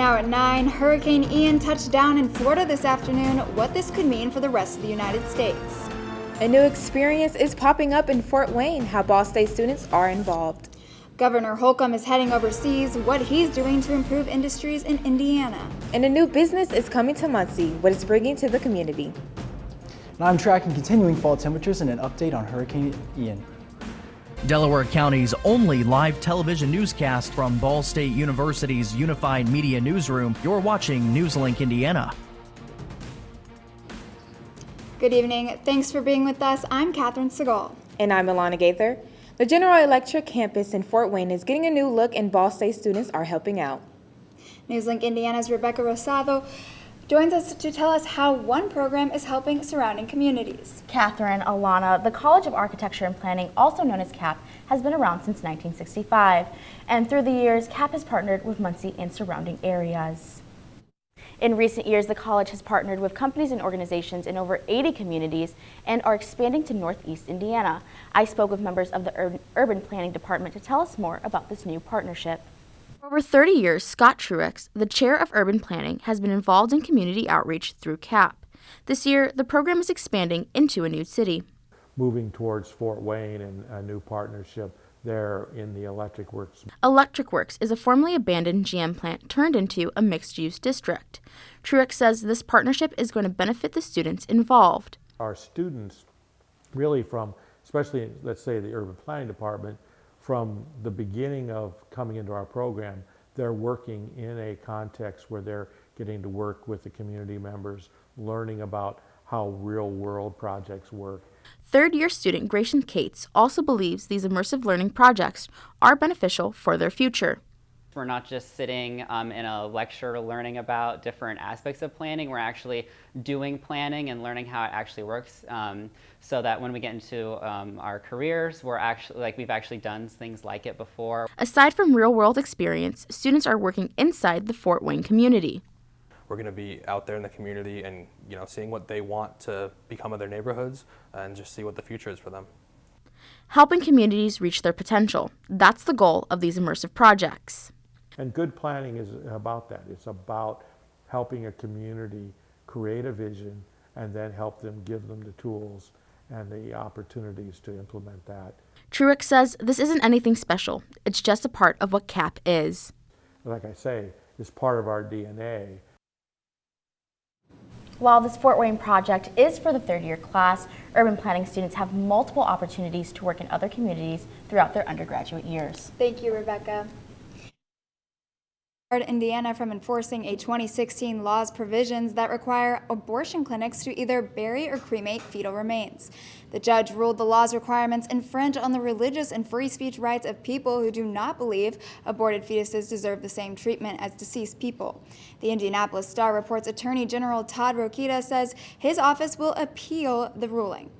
Now at 9, Hurricane Ian touched down in Florida this afternoon. What this could mean for the rest of the United States. A new experience is popping up in Fort Wayne, how Ball State students are involved. Governor Holcomb is heading overseas, what he's doing to improve industries in Indiana. And a new business is coming to Muncie, what it's bringing to the community. And I'm tracking continuing fall temperatures and an update on Hurricane Ian. Delaware County's only live television newscast from Ball State University's Unified Media Newsroom. You're watching NewsLink Indiana. Good evening. Thanks for being with us. I'm Catherine Segal. And I'm Alana Gaither. The General Electric campus in Fort Wayne is getting a new look, and Ball State students are helping out. NewsLink Indiana's Rebecca Rosado joins us to tell us how one program is helping surrounding communities. Catherine, Alana, the College of Architecture and Planning, also known as CAP, has been around since 1965. And through the years, CAP has partnered with Muncie and surrounding areas. In recent years, the college has partnered with companies and organizations in over 80 communities and are expanding to Northeast Indiana. I spoke with members of the Urban Planning Department to tell us more about this new partnership. For over 30 years, Scott Truex, the chair of Urban Planning, has been involved in community outreach through CAP. This year, the program is expanding into a new city. Moving towards Fort Wayne and a new partnership there in the Electric Works. Electric Works is a formerly abandoned GM plant turned into a mixed-use district. Truex says this partnership is going to benefit the students involved. Our students really from, especially let's say the Urban Planning Department, from the beginning of coming into our program, they're working in a context where they're getting to work with the community members, learning about how real-world projects work. Third-year student Grayson Cates also believes these immersive learning projects are beneficial for their future. We're not just sitting in a lecture learning about different aspects of planning. We're actually doing planning and learning how it actually works, so that when we get into our careers, we've actually done things like it before. Aside from real-world experience, students are working inside the Fort Wayne community. We're going to be out there in the community and seeing what they want to become of their neighborhoods and just see what the future is for them. Helping communities reach their potential. That's the goal of these immersive projects. And good planning is about that. It's about helping a community create a vision and then help them, give them the tools and the opportunities to implement that. Truex says this isn't anything special. It's just a part of what CAP is. Like I say, it's part of our DNA. While this Fort Wayne project is for the third-year class, urban planning students have multiple opportunities to work in other communities throughout their undergraduate years. Thank you, Rebecca. Indiana from enforcing a 2016 law's provisions that require abortion clinics to either bury or cremate fetal remains. The judge ruled the law's requirements infringe on the religious and free speech rights of people who do not believe aborted fetuses deserve the same treatment as deceased people. The Indianapolis Star reports Attorney General Todd Rokita says his office will appeal the ruling.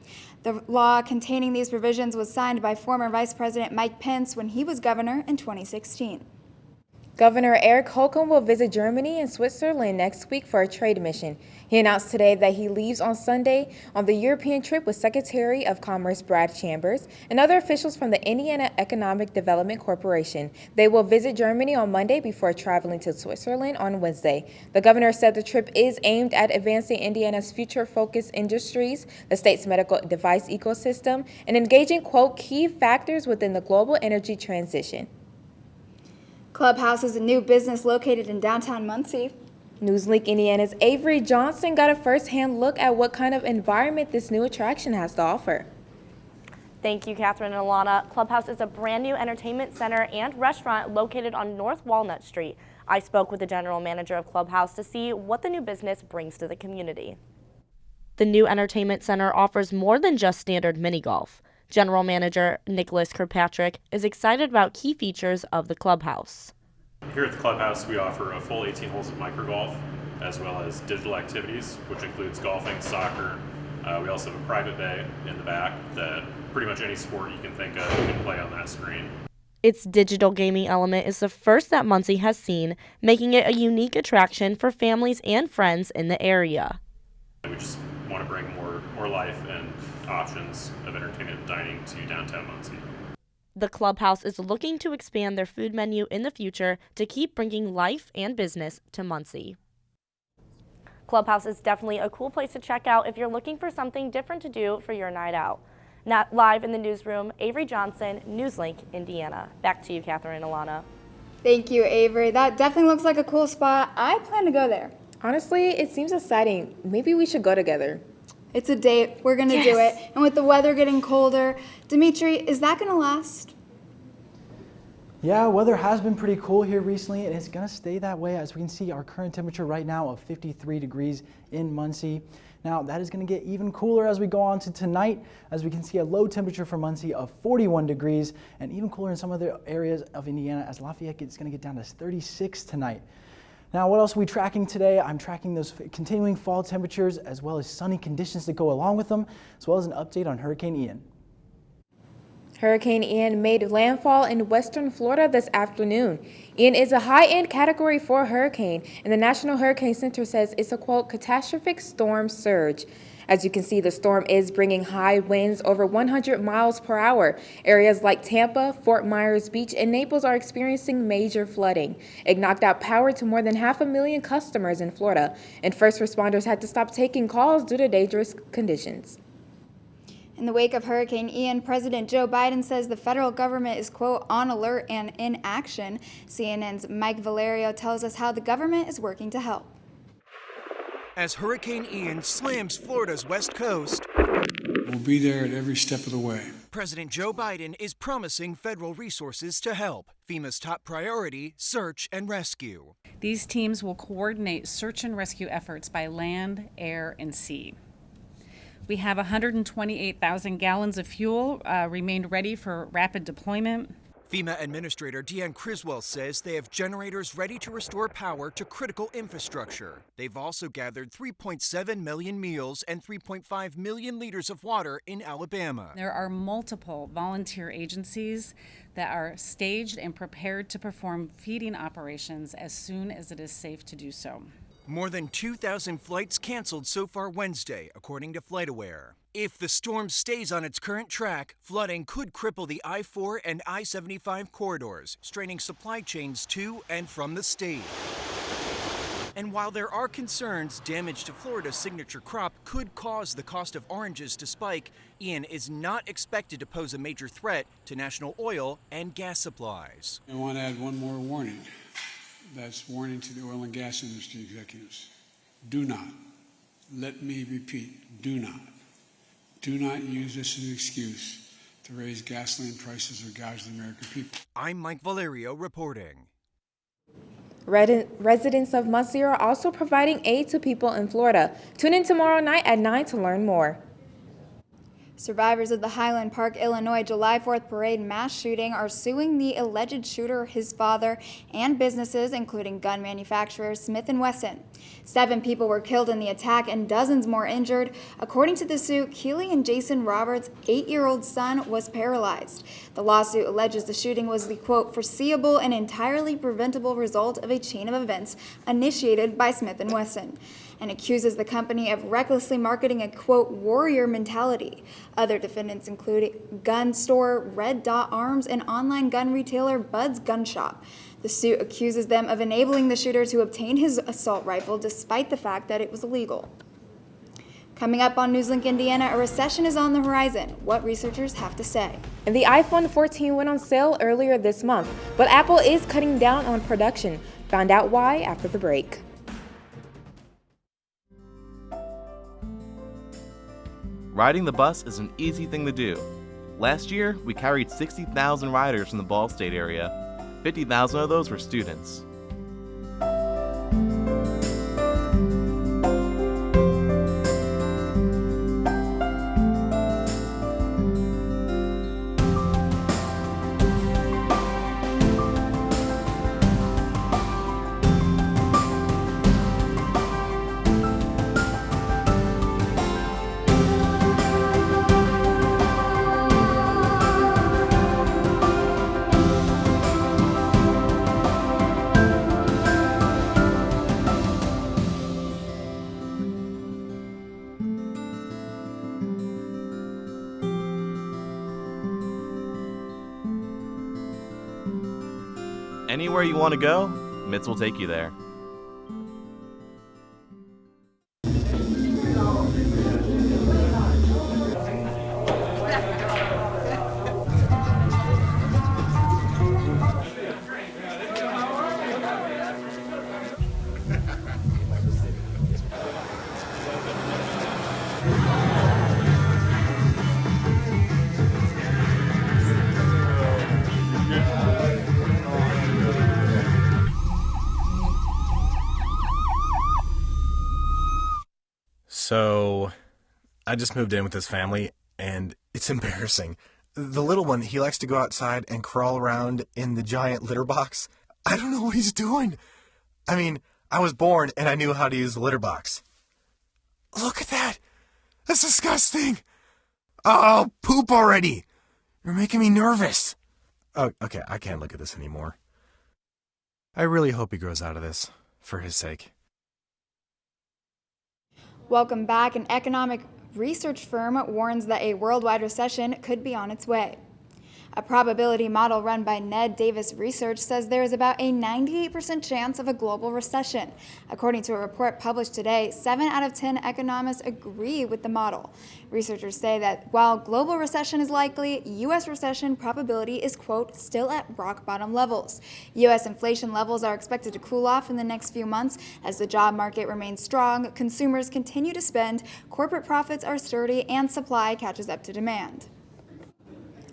The law containing these provisions was signed by former Vice President Mike Pence when he was governor in 2016. Governor Eric Holcomb will visit Germany and Switzerland next week for a trade mission. He announced today that he leaves on Sunday on the European trip with Secretary of Commerce Brad Chambers and other officials from the Indiana Economic Development Corporation. They will visit Germany on Monday before traveling to Switzerland on Wednesday. The governor said the trip is aimed at advancing Indiana's future-focused industries, the state's medical device ecosystem, and engaging, quote, key factors within the global energy transition. Clubhouse is a new business located in downtown Muncie. NewsLink Indiana's Avery Johnson got a first-hand look at what kind of environment this new attraction has to offer. Thank you, Catherine and Alana. Clubhouse is a brand new entertainment center and restaurant located on North Walnut Street. I spoke with the general manager of Clubhouse to see what the new business brings to the community. The new entertainment center offers more than just standard mini golf. General Manager Nicholas Kirkpatrick is excited about key features of the clubhouse. Here at the clubhouse, we offer a full 18 holes of micro golf, as well as digital activities, which includes golfing, soccer. We also have a private bay in the back that pretty much any sport you can think of you can play on that screen. Its digital gaming element is the first that Muncie has seen, making it a unique attraction for families and friends in the area. We just want to bring more life and options of entertainment and dining to downtown Muncie. The clubhouse is looking to expand their food menu in the future to keep bringing life and business to Muncie. Clubhouse is definitely a cool place to check out if you're looking for something different to do for your night out. Not live in the newsroom, Avery Johnson, NewsLink, Indiana. Back to you, Catherine and Alana. Thank you, Avery. That definitely looks like a cool spot. I plan to go there. Honestly, it seems exciting. Maybe we should go together. It's a date. We're going to do it. And with the weather getting colder, Dimitri, is that going to last? Yeah, weather has been pretty cool here recently, and it's going to stay that way. As we can see, our current temperature right now of 53 degrees in Muncie. Now, that is going to get even cooler as we go on to tonight, as we can see a low temperature for Muncie of 41 degrees, and even cooler in some other areas of Indiana, as Lafayette is going to get down to 36 tonight. Now, what else are we tracking today? I'm tracking those continuing fall temperatures, as well as sunny conditions that go along with them, as well as an update on Hurricane Ian. Hurricane Ian made landfall in western Florida this afternoon. Ian is a high-end Category 4 hurricane, and the National Hurricane Center says it's a, quote, catastrophic storm surge. As you can see, the storm is bringing high winds over 100 miles per hour. Areas like Tampa, Fort Myers Beach, and Naples are experiencing major flooding. It knocked out power to more than 500,000 customers in Florida, and first responders had to stop taking calls due to dangerous conditions. In the wake of Hurricane Ian, President Joe Biden says the federal government is, quote, on alert and in action. CNN's Mike Valerio tells us how the government is working to help. As Hurricane Ian slams Florida's west coast, we'll be there at every step of the way. President Joe Biden is promising federal resources to help. FEMA's top priority, search and rescue. These teams will coordinate search and rescue efforts by land, air, and sea. We have 128,000 gallons of fuel remained ready for rapid deployment. FEMA Administrator Deanne Criswell says they have generators ready to restore power to critical infrastructure. They've also gathered 3.7 million meals and 3.5 million liters of water in Alabama. There are multiple volunteer agencies that are staged and prepared to perform feeding operations as soon as it is safe to do so. More than 2,000 flights canceled so far Wednesday, according to FlightAware. If the storm stays on its current track, flooding could cripple the I-4 and I-75 corridors, straining supply chains to and from the state. And while there are concerns damage to Florida's signature crop could cause the cost of oranges to spike, Ian is not expected to pose a major threat to national oil and gas supplies. I want to add one more warning. That's warning to the oil and gas industry executives. Do not, let me repeat, do not use this as an excuse to raise gasoline prices or gouge the American people. I'm Mike Valerio reporting. Residents of Muncie are also providing aid to people in Florida. Tune in tomorrow night at 9 to learn more. Survivors of the Highland Park, Illinois July 4th parade mass shooting are suing the alleged shooter, his father, and businesses, including gun manufacturer Smith & Wesson. 7 people were killed in the attack and dozens more injured. According to the suit, Keely and Jason Roberts' 8-year-old son was paralyzed. The lawsuit alleges the shooting was the, quote, foreseeable and entirely preventable result of a chain of events initiated by Smith & Wesson, and accuses the company of recklessly marketing a, quote, warrior mentality. Other defendants include gun store Red Dot Arms and online gun retailer Bud's Gun Shop. The suit accuses them of enabling the shooter to obtain his assault rifle despite the fact that it was illegal. Coming up on NewsLink Indiana, a recession is on the horizon. What researchers have to say. And the iPhone 14 went on sale earlier this month, but Apple is cutting down on production. Find out why after the break. Riding the bus is an easy thing to do. Last year, we carried 60,000 riders from the Ball State area. 50,000 of those were students. Anywhere you want to go, Mitts will take you there. So, I just moved in with this family, and it's embarrassing. The little one, he likes to go outside and crawl around in the giant litter box. I don't know what he's doing. I mean, I was born and I knew how to use the litter box. Look at that! That's disgusting! Oh, poop already! You're making me nervous. Oh, okay, I can't look at this anymore. I really hope he grows out of this, for his sake. Welcome back. An economic research firm warns that a worldwide recession could be on its way. A probability model run by Ned Davis Research says there is about a 98% chance of a global recession. According to a report published today, 7 out of 10 economists agree with the model. Researchers say that while global recession is likely, U.S. recession probability is, quote, still at rock bottom levels. U.S. inflation levels are expected to cool off in the next few months as the job market remains strong, consumers continue to spend, corporate profits are sturdy, and supply catches up to demand.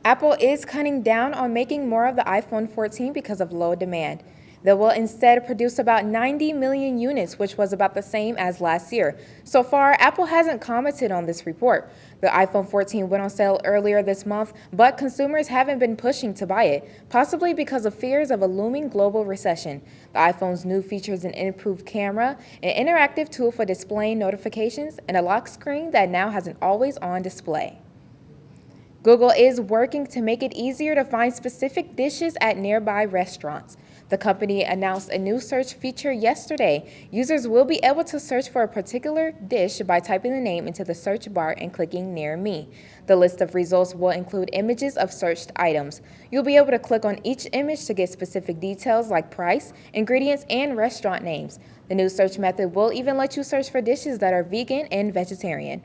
Apple is cutting down on making more of the iPhone 14 because of low demand. They will instead produce about 90 million units, which was about the same as last year. So far, Apple hasn't commented on this report. The iPhone 14 went on sale earlier this month, but consumers haven't been pushing to buy it, possibly because of fears of a looming global recession. The iPhone's new features an improved camera, an interactive tool for displaying notifications, and a lock screen that now has an always-on display. Google is working to make it easier to find specific dishes at nearby restaurants. The company announced a new search feature yesterday. Users will be able to search for a particular dish by typing the name into the search bar and clicking Near Me. The list of results will include images of searched items. You'll be able to click on each image to get specific details like price, ingredients, and restaurant names. The new search method will even let you search for dishes that are vegan and vegetarian.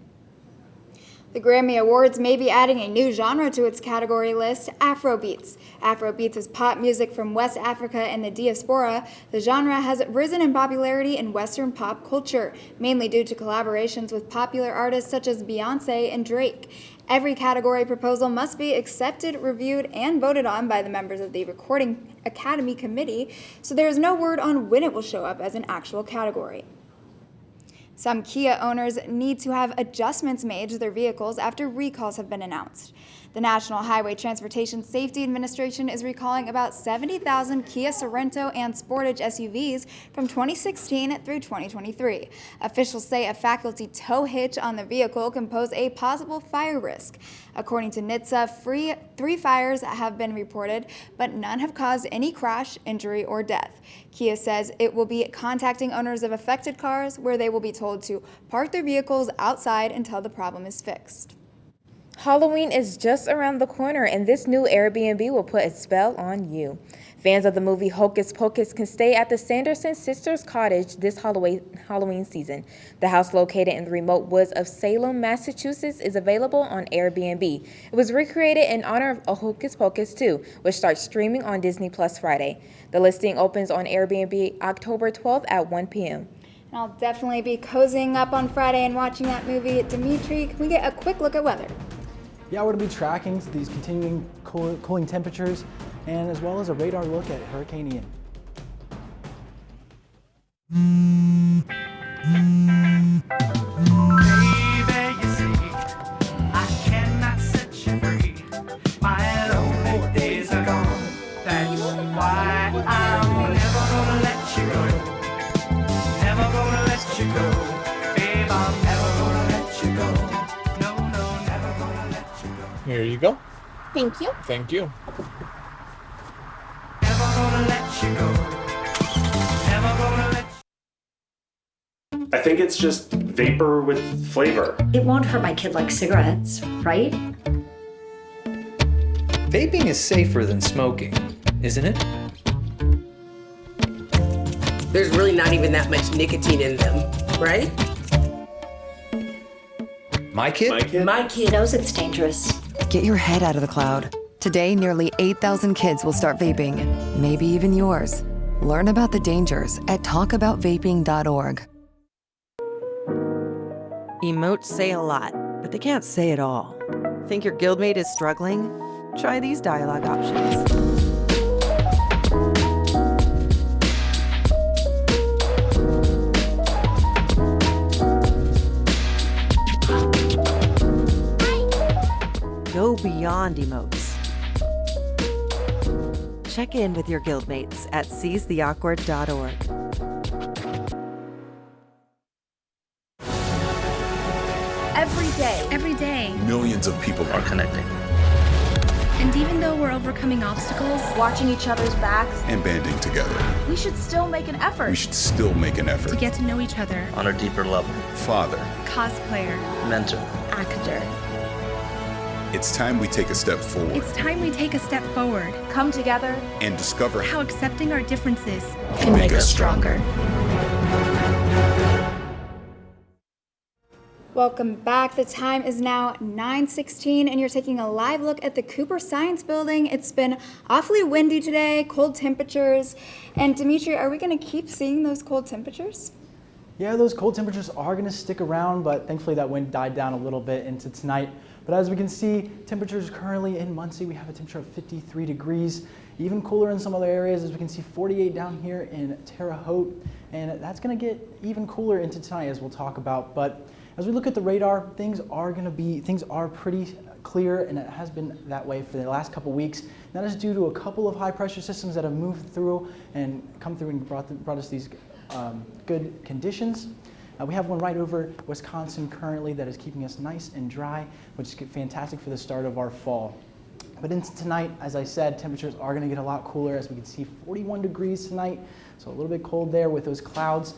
The Grammy Awards may be adding a new genre to its category list, Afrobeats. Afrobeats is pop music from West Africa and the diaspora. The genre has risen in popularity in Western pop culture, mainly due to collaborations with popular artists such as Beyoncé and Drake. Every category proposal must be accepted, reviewed, and voted on by the members of the Recording Academy Committee, so there is no word on when it will show up as an actual category. Some Kia owners need to have adjustments made to their vehicles after recalls have been announced. The National Highway Transportation Safety Administration is recalling about 70,000 Kia Sorento and Sportage SUVs from 2016 through 2023. Officials say a faculty tow hitch on the vehicle can pose a possible fire risk. According to NHTSA, 3 fires have been reported, but none have caused any crash, injury, or death. Kia says it will be contacting owners of affected cars, where they will be told to park their vehicles outside until the problem is fixed. Halloween is just around the corner, and this new Airbnb will put a spell on you. Fans of the movie Hocus Pocus can stay at the Sanderson Sisters Cottage this Halloween season. The house, located in the remote woods of Salem, Massachusetts, is available on Airbnb. It was recreated in honor of Hocus Pocus 2, which starts streaming on Disney Plus Friday. The listing opens on Airbnb October 12th at 1 p.m. I'll definitely be cozying up on Friday and watching that movie. Dimitri, can we get a quick look at weather? Yeah, we're going to be tracking these continuing cooling temperatures and as well as a radar look at Hurricane Ian. Baby, you see, I cannot set you free. My lonely days are gone. That's why I'm never gonna let you go. Never gonna let you go. Babe, I'm never gonna let you go. No, never gonna let you go. Here you go. Thank you. Thank you. Never gonna let you go. Never gonna let you. I think it's just vapor with flavor. It won't hurt my kid like cigarettes, right? Vaping is safer than smoking, isn't it? There's really not even that much nicotine in them, right? My kid? My kid knows it's dangerous. Get your head out of the cloud. Today, nearly 8,000 kids will start vaping, maybe even yours. Learn about the dangers at talkaboutvaping.org. Emotes say a lot, but they can't say it all. Think your guildmate is struggling? Try these dialogue options. Go beyond emotes. Check in with your guildmates at seizetheawkward.org. Every day, Millions of people are connecting and even though we're overcoming obstacles, watching each other's backs, and banding together. we should still make an effort We should still make an to effort. get to know each other. On a deeper level. Father. Cosplayer, Mentor. actor. It's time we take a step forward It's time we take a step forward. Come together and discover How accepting our differences can make us stronger. Welcome back. The time is now 9:16 and you're taking a live look at the Cooper Science Building. It's been awfully windy today, cold temperatures. And Dimitri, are we going to keep seeing those cold temperatures? Yeah, those cold temperatures are going to stick around, but thankfully that wind died down a little bit into tonight. But as we can see, temperatures currently in Muncie, we have a temperature of 53 degrees. Even cooler in some other areas, as we can see 48 down here in Terre Haute. And that's going to get even cooler into tonight, as we'll talk about. But as we look at the radar, things are pretty clear, and it has been that way for the last couple weeks. And that is due to a couple of high pressure systems that have moved through and come through and brought us these good conditions. We have one right over Wisconsin currently that is keeping us nice and dry, which is fantastic for the start of our fall. But into tonight, as I said, temperatures are going to get a lot cooler. As we can see, 41 degrees tonight, so a little bit cold there with those clouds.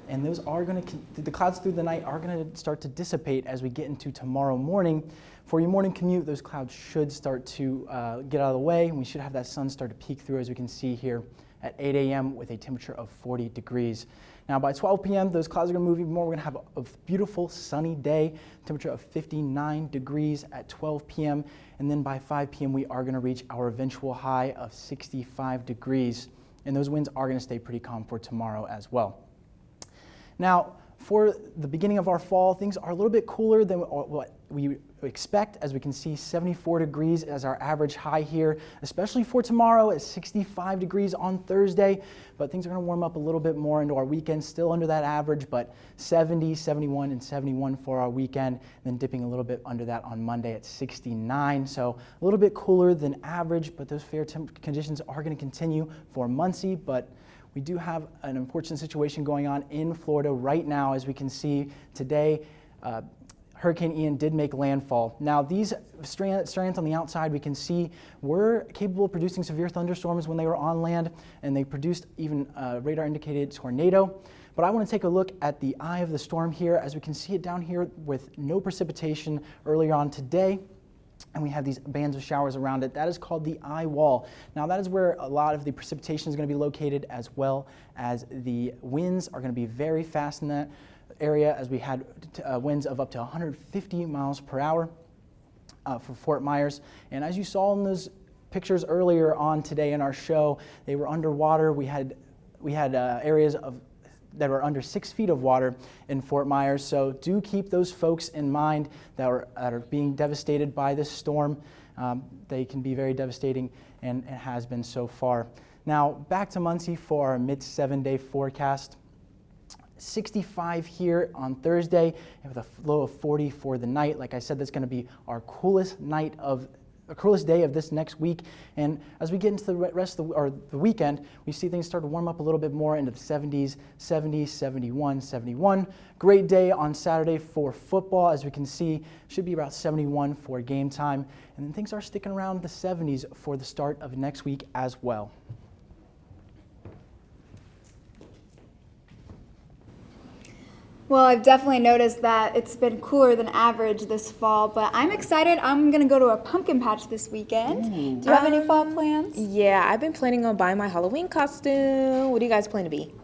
And those are going to, the clouds through the night are going to start to dissipate as we get into tomorrow morning. For your morning commute, those clouds should start to get out of the way, and we should have that sun start to peek through, as we can see here at 8 a.m. with a temperature of 40 degrees. Now by 12 p.m., those clouds are going to move even more. We're going to have a beautiful sunny day, temperature of 59 degrees at 12 p.m. And then by 5 p.m., we are going to reach our eventual high of 65 degrees. And those winds are going to stay pretty calm for tomorrow as well. Now, for the beginning of our fall, things are a little bit cooler than what we expect. As we can see, 74 degrees as our average high here, especially for tomorrow at 65 degrees on Thursday. But things are going to warm up a little bit more into our weekend, still under that average, but 70, 71, and 71 for our weekend, then dipping a little bit under that on Monday at 69. So a little bit cooler than average, but those fair conditions are going to continue for Muncie. But we do have an unfortunate situation going on in Florida right now. As we can see today, Hurricane Ian did make landfall. Now these strands on the outside we can see were capable of producing severe thunderstorms when they were on land, and they produced even radar indicated tornado. But I want to take a look at the eye of the storm here, as we can see it down here with no precipitation earlier on today. And we have these bands of showers around it. That is called the eye wall. Now that is where a lot of the precipitation is going to be located, as well as the winds are going to be very fast in that area, as we had winds of up to 150 miles per hour for Fort Myers. And as you saw in those pictures earlier on today in our show, they were underwater. We had areas that were under 6 feet of water in Fort Myers. So do keep those folks in mind that are being devastated by this storm. They can be very devastating, and it has been so far. Now back to Muncie for our mid 7-day forecast. 65 here on Thursday, and with a low of 40 for the night. Like I said, that's going to be our coolest day of this next week. And as we get into the rest of the weekend, we see things start to warm up a little bit more into the 70s, 70, 71, 71. Great day on Saturday for football. As we can see, should be about 71 for game time. And then things are sticking around the 70s for the start of next week as well. Well, I've definitely noticed that it's been cooler than average this fall, but I'm excited. I'm going to go to a pumpkin patch this weekend. Do you have any fall plans? Yeah, I've been planning on buying my Halloween costume. What do you guys plan to be?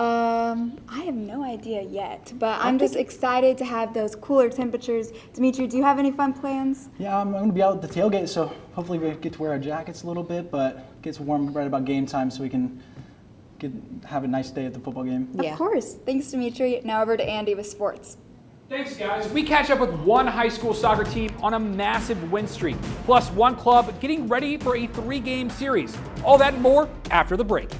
I have no idea yet, but I'm just excited to have those cooler temperatures. Dimitri, do you have any fun plans? Yeah, I'm going to be out at the tailgate, so hopefully we get to wear our jackets a little bit, but it gets warm right about game time so we can have a nice day at the football game. Of course. Thanks, Dimitri. Now over to Andy with sports. Thanks, guys. We catch up with one high school soccer team on a massive win streak, plus one club getting ready for a 3-game series. All that and more after the break.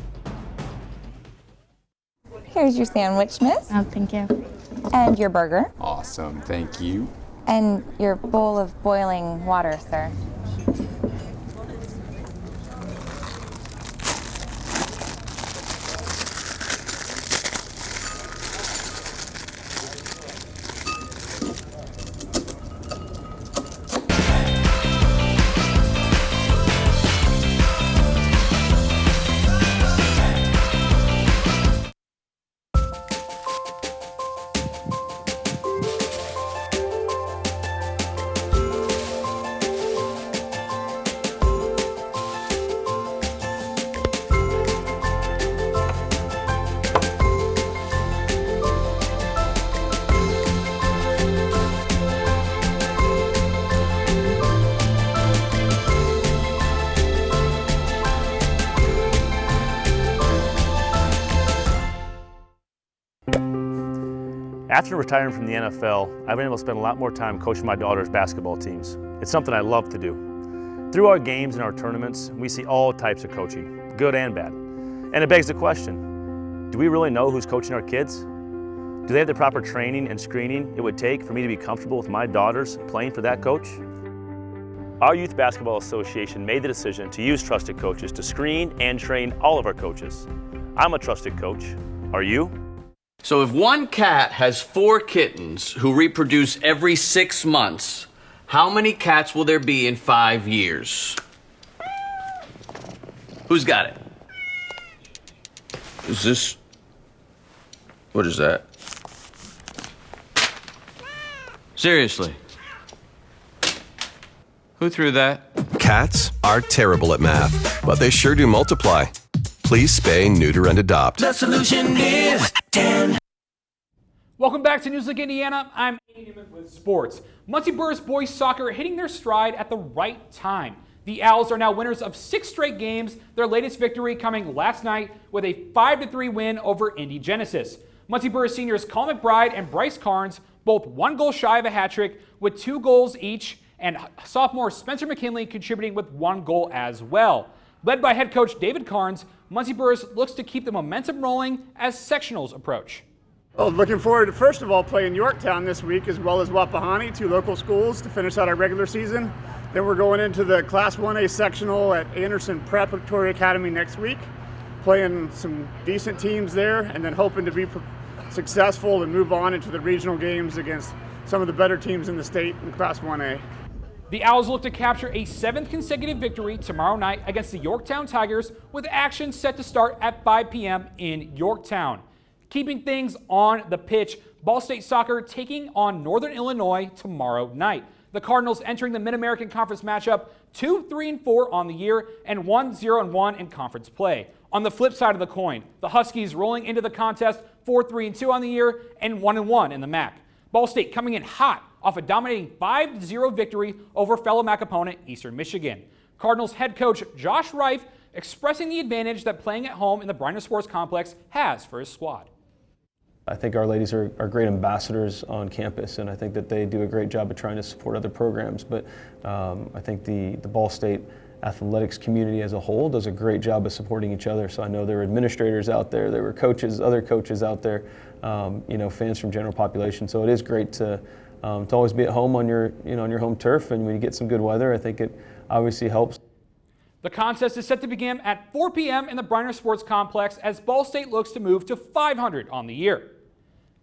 Here's your sandwich, miss. Oh, thank you. And your burger. Awesome, thank you. And your bowl of boiling water, sir. After retiring from the NFL, I've been able to spend a lot more time coaching my daughter's basketball teams. It's something I love to do. Through our games and our tournaments, we see all types of coaching, good and bad. And it begs the question, do we really know who's coaching our kids? Do they have the proper training and screening it would take for me to be comfortable with my daughters playing for that coach? Our Youth Basketball Association made the decision to use trusted coaches to screen and train all of our coaches. I'm a trusted coach. Are you? So if one cat has 4 kittens who reproduce every 6 months, how many cats will there be in 5 years? Who's got it? Is this... What is that? Seriously? Who threw that? Cats are terrible at math, but they sure do multiply. Please spay, neuter, and adopt. The solution is 10. Welcome back to NewsLink Indiana. I'm Andy Newman with sports. Muncie Burris boys soccer hitting their stride at the right time. The Owls are now winners of 6 straight games, their latest victory coming last night with a 5-3 win over Indy Genesis. Muncie Burris seniors Colin McBride and Bryce Carnes, both 1 goal shy of a hat trick with 2 goals each, and sophomore Spencer McKinley contributing with 1 goal as well. Led by head coach David Carnes, Muncie Burris looks to keep the momentum rolling as sectionals approach. Well, looking forward to, first of all, playing Yorktown this week as well as Wapahani, 2 local schools, to finish out our regular season. Then we're going into the Class 1A sectional at Anderson Preparatory Academy next week, playing some decent teams there, and then hoping to be successful and move on into the regional games against some of the better teams in the state in Class 1A. The Owls look to capture a 7th consecutive victory tomorrow night against the Yorktown Tigers, with action set to start at 5 p.m. in Yorktown. Keeping things on the pitch, Ball State Soccer taking on Northern Illinois tomorrow night. The Cardinals entering the Mid-American Conference matchup 2-3-4 on the year and 1-0-1 in conference play. On the flip side of the coin, the Huskies rolling into the contest 4-3-2 on the year and 1-1 in the MAC. Ball State coming in hot off a dominating 5-0 victory over fellow MAC opponent Eastern Michigan. Cardinals head coach Josh Reif expressing the advantage that playing at home in the Bryner Sports Complex has for his squad. I think our ladies are great ambassadors on campus, and I think that they do a great job of trying to support other programs. But I think the Ball State athletics community as a whole does a great job of supporting each other. So I know there were administrators out there, there were coaches, other coaches out there, fans from general population. So it is great to always be at home on your home turf, and when you get some good weather, I think it obviously helps. The contest is set to begin at 4 p.m. in the Bryner Sports Complex as Ball State looks to move to 500 on the year.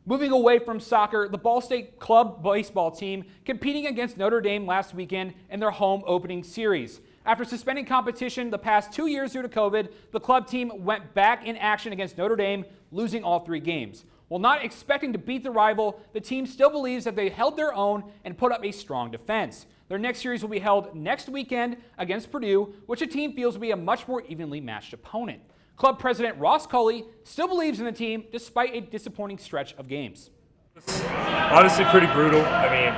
Moving away from soccer, the Ball State club baseball team competing against Notre Dame last weekend in their home opening series. After suspending competition the past 2 years due to COVID, the club team went back in action against Notre Dame, losing all 3 games. While not expecting to beat the rival, the team still believes that they held their own and put up a strong defense. Their next series will be held next weekend against Purdue, which the team feels will be a much more evenly matched opponent. Club president Ross Culley still believes in the team despite a disappointing stretch of games. Honestly, pretty brutal. I mean,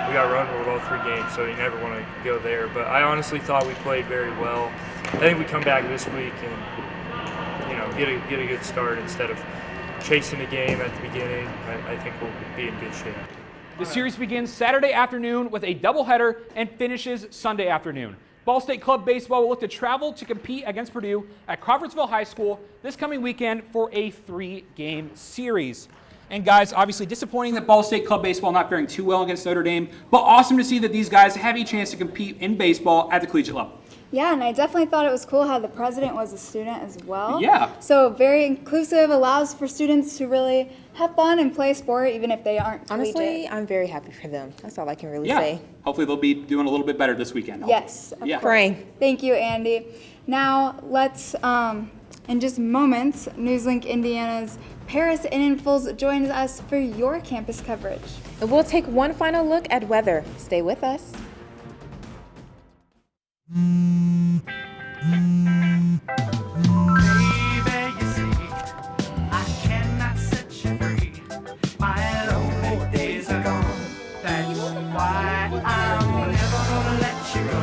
we got run ruled all 3 games, so you never want to go there. But I honestly thought we played very well. I think we come back this week and, you know, get a good start instead of chasing the game at the beginning. I think we'll be in good shape. The series begins Saturday afternoon with a doubleheader and finishes Sunday afternoon. Ball State Club Baseball will look to travel to compete against Purdue at Crawfordsville High School this coming weekend for a 3-game series. And guys, obviously disappointing that Ball State Club Baseball not faring too well against Notre Dame, but awesome to see that these guys have a chance to compete in baseball at the collegiate level. Yeah, and I definitely thought it was cool how the president was a student as well. Yeah. So very inclusive, allows for students to really have fun and play sport even if they aren't collegiate. Honestly, I'm very happy for them. That's all I can really Yeah. say. Hopefully they'll be doing a little bit better this weekend. Yes, of Yeah. course. Praying. Thank you, Andy. Now let's, in just moments, NewsLink Indiana's Paris Innenfels joins us for your campus coverage. And we'll take one final look at weather. Stay with us. Baby, you see, I cannot set you free. My lonely days are gone. That's why I'm never gonna let you go.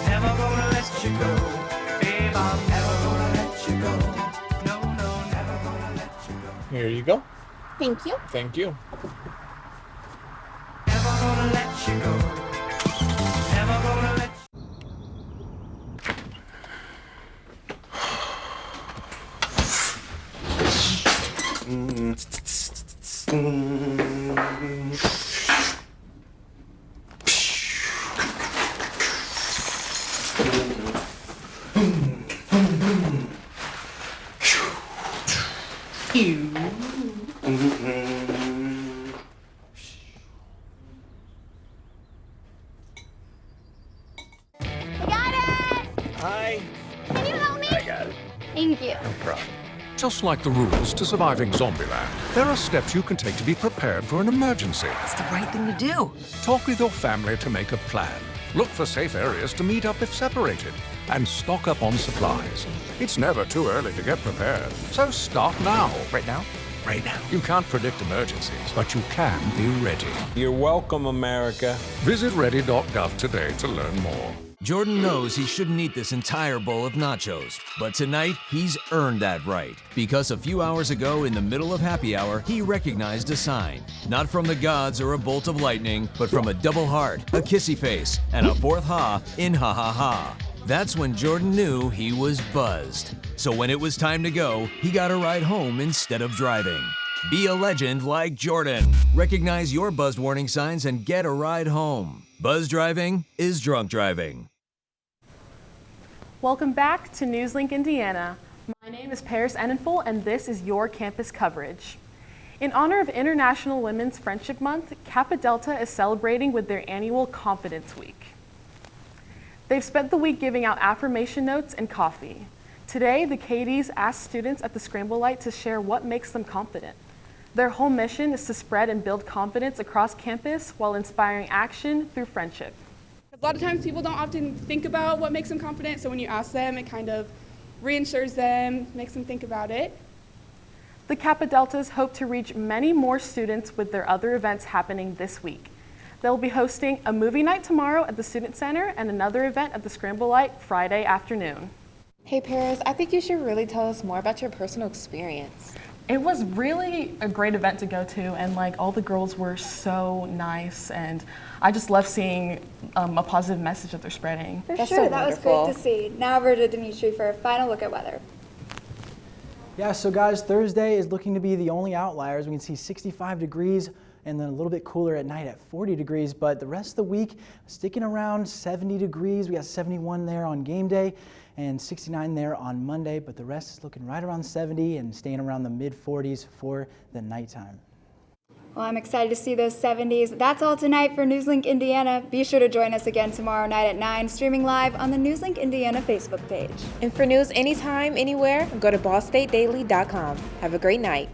Never gonna let you go. Babe, I'm never gonna let you go. No, no, never gonna let you go. Here you go. Thank you. Thank you. Never gonna let you go. Never gonna let Hi. Can you help me? I got it. Thank you. No problem. Just like the rules to surviving Zombieland, there are steps you can take to be prepared for an emergency. It's the right thing to do. Talk with your family to make a plan. Look for safe areas to meet up if separated. And stock up on supplies. It's never too early to get prepared, so start now. Right now? Right now. You can't predict emergencies, but you can be ready. You're welcome, America. Visit ready.gov today to learn more. Jordan knows he shouldn't eat this entire bowl of nachos, but tonight he's earned that right. Because a few hours ago, in the middle of happy hour, he recognized a sign. Not from the gods or a bolt of lightning, but from a double heart, a kissy face, and a fourth ha in ha ha ha. That's when Jordan knew he was buzzed. So when it was time to go, he got a ride home instead of driving. Be a legend like Jordan. Recognize your buzzed warning signs and get a ride home. Buzz driving is drunk driving. Welcome back to NewsLink Indiana. My name is Paris Enenful, and this is your campus coverage. In honor of International Women's Friendship Month, Kappa Delta is celebrating with their annual Confidence Week. They've spent the week giving out affirmation notes and coffee. Today, the KDs asked students at the Scramble Light to share what makes them confident. Their whole mission is to spread and build confidence across campus while inspiring action through friendship. A lot of times people don't often think about what makes them confident, so when you ask them, it kind of reassures them, makes them think about it. The Kappa Deltas hope to reach many more students with their other events happening this week. They'll be hosting a movie night tomorrow at the Student Center and another event at the Scramble Light Friday afternoon. Hey Paris, I think you should really tell us more about your personal experience. It was really a great event to go to, and like all the girls were so nice, and I just love seeing a positive message that they're spreading. For sure, that was great to see. Now over to Dimitri for a final look at weather. Yeah, so guys, Thursday is looking to be the only outliers. We can see 65 degrees and then a little bit cooler at night at 40 degrees, but the rest of the week sticking around 70 degrees. We got 71 there on game day and 69 there on Monday, but the rest is looking right around 70 and staying around the mid 40s for the nighttime. Well, I'm excited to see those 70s. That's all tonight for NewsLink Indiana. Be sure to join us again tomorrow night at 9, streaming live on the NewsLink Indiana Facebook page. And for news anytime, anywhere, go to ballstatedaily.com. Have a great night.